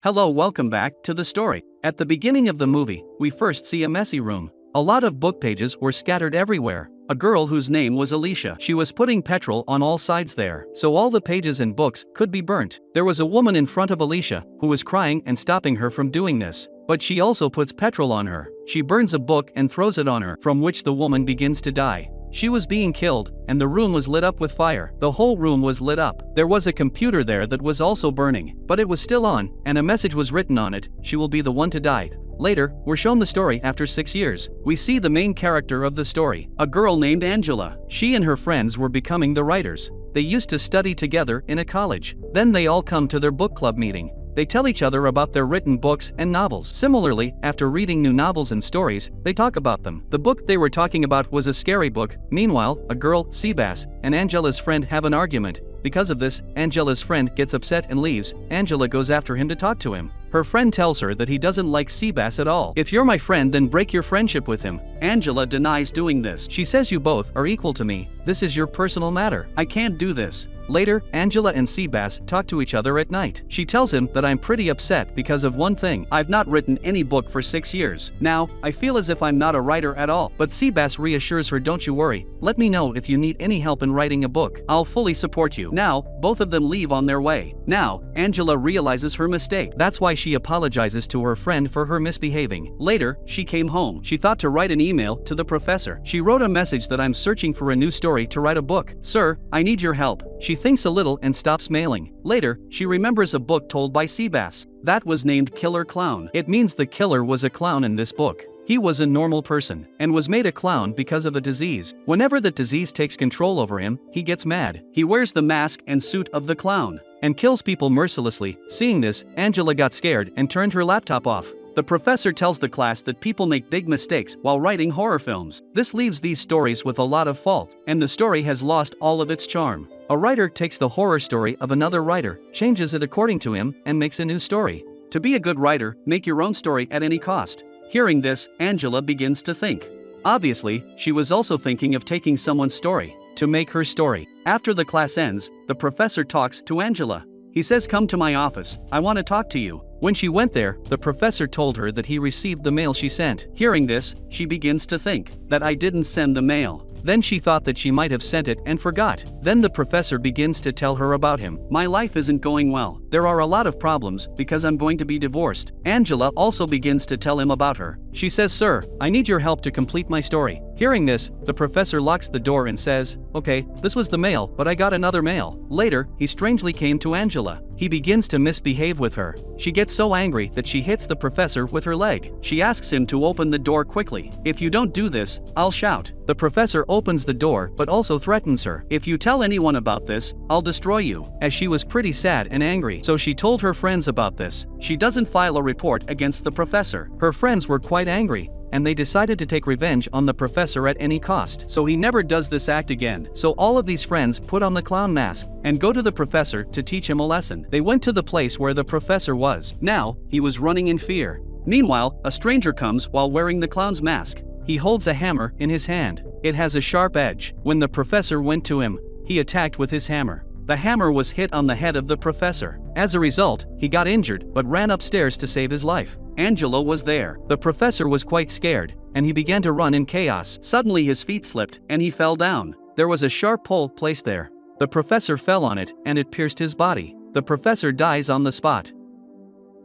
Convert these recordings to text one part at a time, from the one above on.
Hello, welcome back to the story. At the beginning of the movie, we first see a messy room. A lot of book pages were scattered everywhere. A girl whose name was Alicia. She was putting petrol on all sides there, so all the pages and books could be burnt. There was a woman in front of Alicia who was crying and stopping her from doing this. But she also puts petrol on her. She burns a book and throws it on her, from which the woman begins to die. She was being killed, and the room was lit up with fire. The whole room was lit up. There was a computer there that was also burning, but it was still on, and a message was written on it: she will be the one to die. Later, we're shown the story after 6 years. We see the main character of the story, a girl named Angela. She and her friends were becoming the writers. They used to study together in a college. Then they all come to their book club meeting. They tell each other about their written books and novels. Similarly, after reading new novels and stories, they talk about them. The book they were talking about was a scary book. Meanwhile, a girl, Seabass, and Angela's friend have an argument. Because of this, Angela's friend gets upset and leaves. Angela goes after him to talk to him. Her friend tells her that he doesn't like Seabass at all. "If you're my friend, then break your friendship with him." Angela denies doing this. She says, "You both are equal to me. This is your personal matter. I can't do this." Later, Angela and Seabass talk to each other at night. She tells him that "I'm pretty upset because of one thing. I've not written any book for 6 years. Now, I feel as if I'm not a writer at all." But Seabass reassures her, "Don't you worry. Let me know if you need any help in writing a book. I'll fully support you." Now, both of them leave on their way. Now, Angela realizes her mistake. That's why she apologizes to her friend for her misbehaving. Later, she came home. She thought to write an email to the professor. She wrote a message that "I'm searching for a new story to write a book. Sir, I need your help." She thinks a little and stops mailing. Later, she remembers a book told by Seabass. That was named Killer Clown. It means the killer was a clown in this book. He was a normal person, and was made a clown because of a disease. Whenever the disease takes control over him, he gets mad. He wears the mask and suit of the clown, and kills people mercilessly. Seeing this, Angela got scared and turned her laptop off. The professor tells the class that people make big mistakes while writing horror films. This leaves these stories with a lot of faults, and the story has lost all of its charm. A writer takes the horror story of another writer, changes it according to him, and makes a new story. To be a good writer, make your own story at any cost. Hearing this, Angela begins to think. Obviously, she was also thinking of taking someone's story to make her story. After the class ends, the professor talks to Angela. He says, "Come to my office. I want to talk to you." When she went there, the professor told her that he received the mail she sent. Hearing this, she begins to think that "I didn't send the mail." Then she thought that she might have sent it and forgot. Then the professor begins to tell her about him. "My life isn't going well. There are a lot of problems because I'm going to be divorced." Angela also begins to tell him about her. She says, "Sir, I need your help to complete my story." Hearing this, the professor locks the door and says, "Okay, this was the mail, but I got another mail." Later, he strangely came to Angela. He begins to misbehave with her. She gets so angry that she hits the professor with her leg. She asks him to open the door quickly. "If you don't do this, I'll shout." The professor opens the door but also threatens her. "If you tell anyone about this, I'll destroy you." As she was pretty sad and angry, so she told her friends about this. She doesn't file a report against the professor. Her friends were quite angry, and they decided to take revenge on the professor at any cost, so he never does this act again. So all of these friends put on the clown mask and go to the professor to teach him a lesson. They went to the place where the professor was. Now, he was running in fear. Meanwhile, a stranger comes while wearing the clown's mask. He holds a hammer in his hand. It has a sharp edge. When the professor went to him, he attacked with his hammer. The hammer was hit on the head of the professor. As a result, he got injured but ran upstairs to save his life. Angela was there. The professor was quite scared, and he began to run in chaos. Suddenly his feet slipped, and he fell down. There was a sharp pole placed there. The professor fell on it, and it pierced his body. The professor dies on the spot.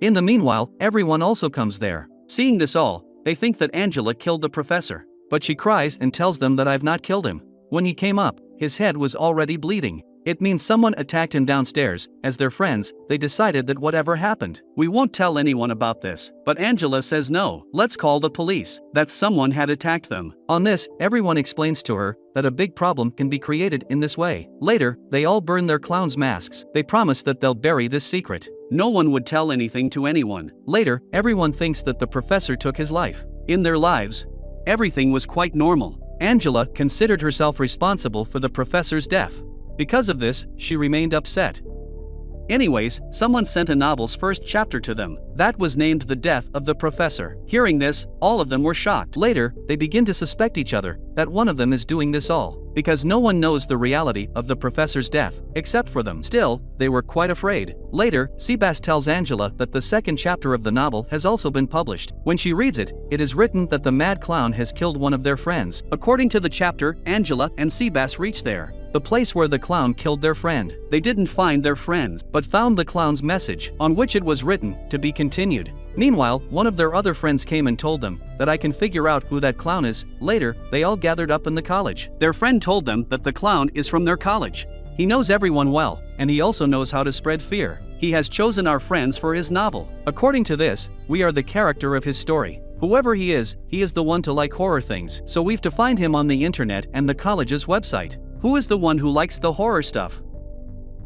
In the meanwhile, everyone also comes there. Seeing this all, they think that Angela killed the professor. But she cries and tells them that "I've not killed him." When he came up, his head was already bleeding. It means someone attacked him downstairs. As their friends, they decided that whatever happened, we won't tell anyone about this. But Angela says no, let's call the police, that someone had attacked them. On this, everyone explains to her that a big problem can be created in this way. Later, they all burn their clown's masks. They promise that they'll bury this secret. No one would tell anything to anyone. Later, everyone thinks that the professor took his life. In their lives, everything was quite normal. Angela considered herself responsible for the professor's death. Because of this, she remained upset. Anyways, someone sent a novel's first chapter to them. That was named The Death of the Professor. Hearing this, all of them were shocked. Later, they begin to suspect each other that one of them is doing this all. because no one knows the reality of the professor's death, except for them. Still, they were quite afraid. Later, Seabass tells Angela that the second chapter of the novel has also been published. When she reads it, it is written that the mad clown has killed one of their friends. According to the chapter, Angela and Seabass reach there, the place where the clown killed their friend. They didn't find their friends, but found the clown's message, on which it was written, to be continued. Meanwhile, one of their other friends came and told them that I can figure out who that clown is. Later, they all gathered up in the college. Their friend told them that the clown is from their college. He knows everyone well, and he also knows how to spread fear. He has chosen our friends for his novel. According to this, we are the character of his story. Whoever he is the one to like horror things, so we've to find him on the internet and the college's website. Who is the one who likes the horror stuff?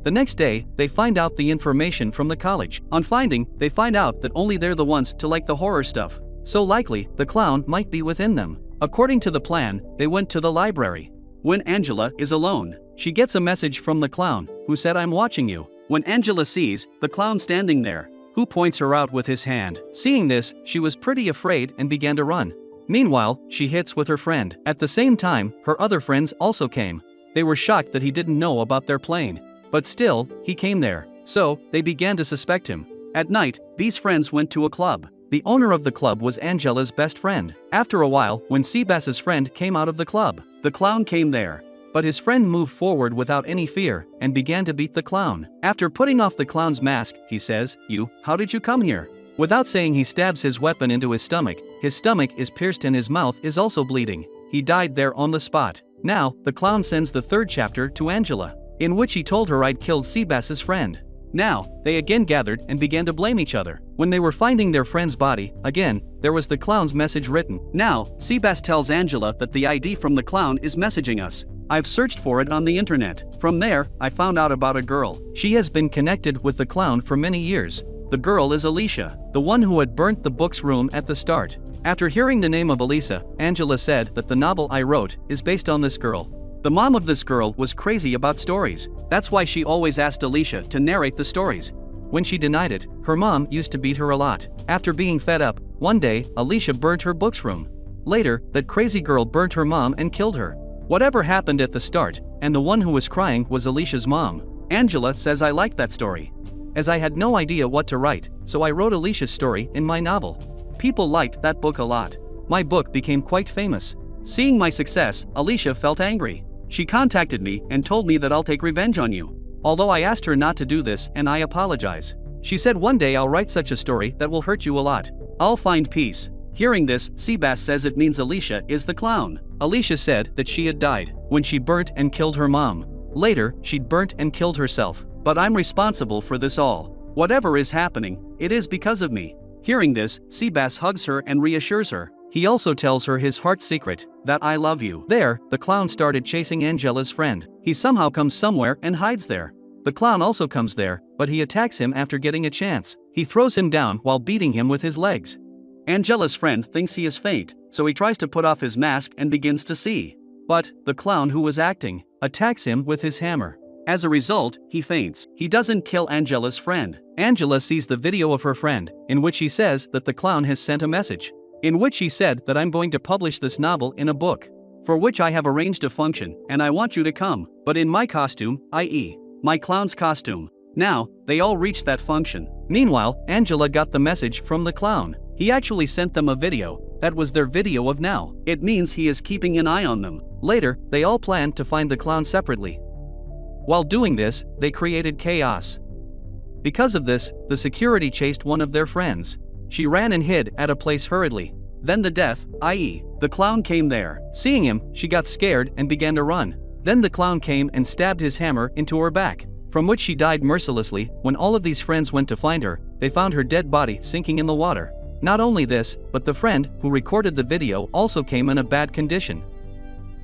The next day, they find out the information from the college. On finding, they find out that only they're the ones to like the horror stuff. So likely, the clown might be within them. According to the plan, they went to the library. When Angela is alone, she gets a message from the clown, who said, "I'm watching you." When Angela sees the clown standing there, who points her out with his hand. Seeing this, she was pretty afraid and began to run. Meanwhile, she hits with her friend. At the same time, her other friends also came. They were shocked that he didn't know about their plane. But still, he came there. So, they began to suspect him. At night, these friends went to a club. The owner of the club was Angela's best friend. After a while, when Seabass's friend came out of the club, the clown came there. But his friend moved forward without any fear and began to beat the clown. After putting off the clown's mask, he says, "How did you come here?" Without saying, he stabs his weapon into his stomach. His stomach is pierced and his mouth is also bleeding. He died there on the spot. Now, the clown sends the third chapter to Angela, in which he told her I'd killed Seabass's friend. Now, they again gathered and began to blame each other. When they were finding their friend's body, again, there was the clown's message written. Now, Seabass tells Angela that the ID from the clown is messaging us. I've searched for it on the internet. From there, I found out about a girl. She has been connected with the clown for many years. The girl is Alicia, the one who had burnt the book's room at the start. After hearing the name of Alicia, Angela said that the novel I wrote is based on this girl. The mom of this girl was crazy about stories. That's why she always asked Alicia to narrate the stories. When she denied it, her mom used to beat her a lot. After being fed up, one day, Alicia burnt her book's room. Later, that crazy girl burnt her mom and killed her. Whatever happened at the start, and the one who was crying was Alicia's mom. Angela says I liked that story, as I had no idea what to write, so I wrote Alicia's story in my novel. People liked that book a lot. My book became quite famous. Seeing my success, Alicia felt angry. She contacted me and told me that I'll take revenge on you. Although I asked her not to do this and I apologize. She said one day I'll write such a story that will hurt you a lot. I'll find peace. Hearing this, Seabass says it means Alicia is the clown. Alicia said that she had died when she burnt and killed her mom. Later, she'd burnt and killed herself. But I'm responsible for this all. Whatever is happening, it is because of me. Hearing this, Seabass hugs her and reassures her. He also tells her his heart's secret, that I love you. There, the clown started chasing Angela's friend. He somehow comes somewhere and hides there. The clown also comes there, but he attacks him after getting a chance. He throws him down while beating him with his legs. Angela's friend thinks he is faint, so he tries to put off his mask and begins to see. But, the clown who was acting, attacks him with his hammer. As a result, he faints. He doesn't kill Angela's friend. Angela sees the video of her friend, in which he says that the clown has sent a message, in which he said that I'm going to publish this novel in a book, for which I have arranged a function, and I want you to come, but in my costume, i.e., my clown's costume. Now, they all reached that function. Meanwhile, Angela got the message from the clown. He actually sent them a video. That was their video of now. It means he is keeping an eye on them. Later, they all planned to find the clown separately. While doing this, they created chaos. Because of this, the security chased one of their friends. She ran and hid at a place hurriedly. Then the death, i.e., the clown came there. Seeing him, she got scared and began to run. Then the clown came and stabbed his hammer into her back, from which she died mercilessly. When all of these friends went to find her, they found her dead body sinking in the water. Not only this, but the friend who recorded the video also came in a bad condition.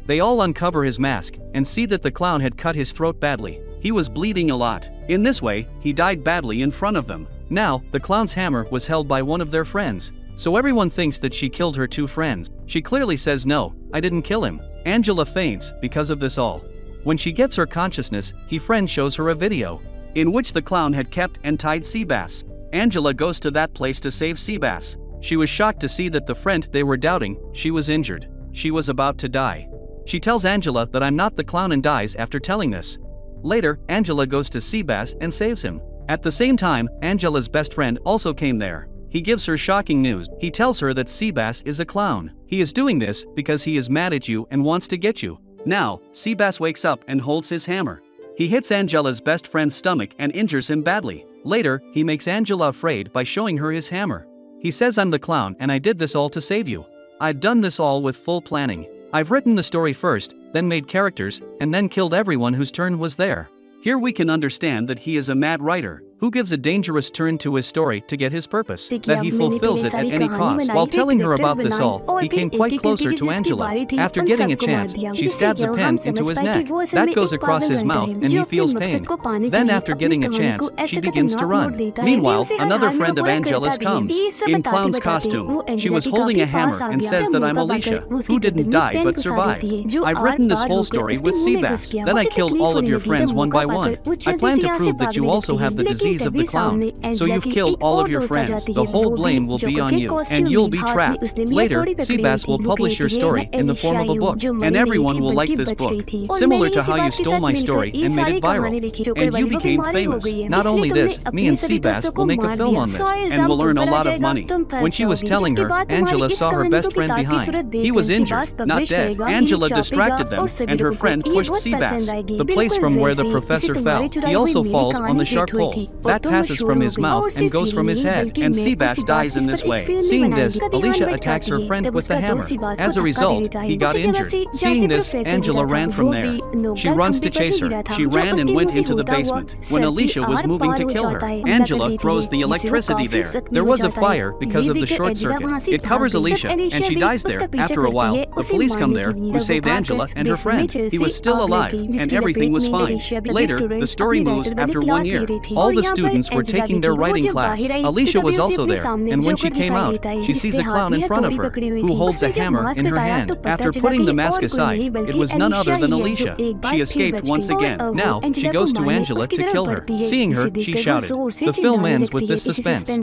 They all uncover his mask and see that the clown had cut his throat badly. He was bleeding a lot. In this way, he died badly in front of them. Now, the clown's hammer was held by one of their friends. So everyone thinks that she killed her two friends. She clearly says no, I didn't kill him. Angela faints because of this all. When she gets her consciousness, her friend shows her a video, in which the clown had kept and tied Seabass. Angela goes to that place to save Seabass. She was shocked to see that the friend they were doubting, she was injured. She was about to die. She tells Angela that I'm not the clown and dies after telling this. Later, Angela goes to Seabass and saves him. At the same time, Angela's best friend also came there. He gives her shocking news. He tells her that Seabass is a clown. He is doing this because he is mad at you and wants to get you. Now, Seabass wakes up and holds his hammer. He hits Angela's best friend's stomach and injures him badly. Later, he makes Angela afraid by showing her his hammer. He says, I'm the clown and I did this all to save you. I've done this all with full planning. I've written the story first, then made characters, and then killed everyone whose turn was there. Here we can understand that he is a mad writer, who gives a dangerous turn to his story to get his purpose, that he fulfills it at any cost. While telling her about this all, he came quite closer to Angela. After getting a chance, she stabs a pen into his neck. That goes across his mouth and he feels pain. Then after getting a chance, she begins to run. Meanwhile, another friend of Angela's comes, in clown's costume. She was holding a hammer and says that I'm Alicia, who didn't die but survived. I've written this whole story with Seabass. Then I killed all of your friends one by one. I plan to prove that you also have the disease of the clown. So you've killed all of your friends. The whole blame will be on you, and you'll be trapped. Later, Seabass will publish your story in the form of a book, and everyone will like this book. Similar to how you stole my story and made it viral, and you became famous. Not only this, me and Seabass will make a film on this, and we'll earn a lot of money. When she was telling her, Angela saw her best friend behind. He was injured, not dead. Angela distracted them, and her friend pushed Seabass, the place from where the professor fell. He also falls on the sharp pole. That passes from his mouth and goes from his head, and Seabass dies in this way. Seeing this, Alicia attacks her friend with the hammer. As a result, he got injured. Seeing this, Angela ran from there. She runs to chase her. She ran and went into the basement. When Alicia was moving to kill her, Angela throws the electricity there. There was a fire because of the short circuit. It covers Alicia, and she dies there. After a while, the police come there, who saved Angela and her friend. He was still alive, and everything was fine. Later, the story moves after 1 year. All the students were taking their writing class. Alicia was also there, and when she came out, she sees a clown in front of her, who holds a hammer in her hand. After putting the mask aside, it was none other than Alicia. She escaped once again. Now, she goes to Angela to kill her. Seeing her, she shouted. The film ends with this suspense.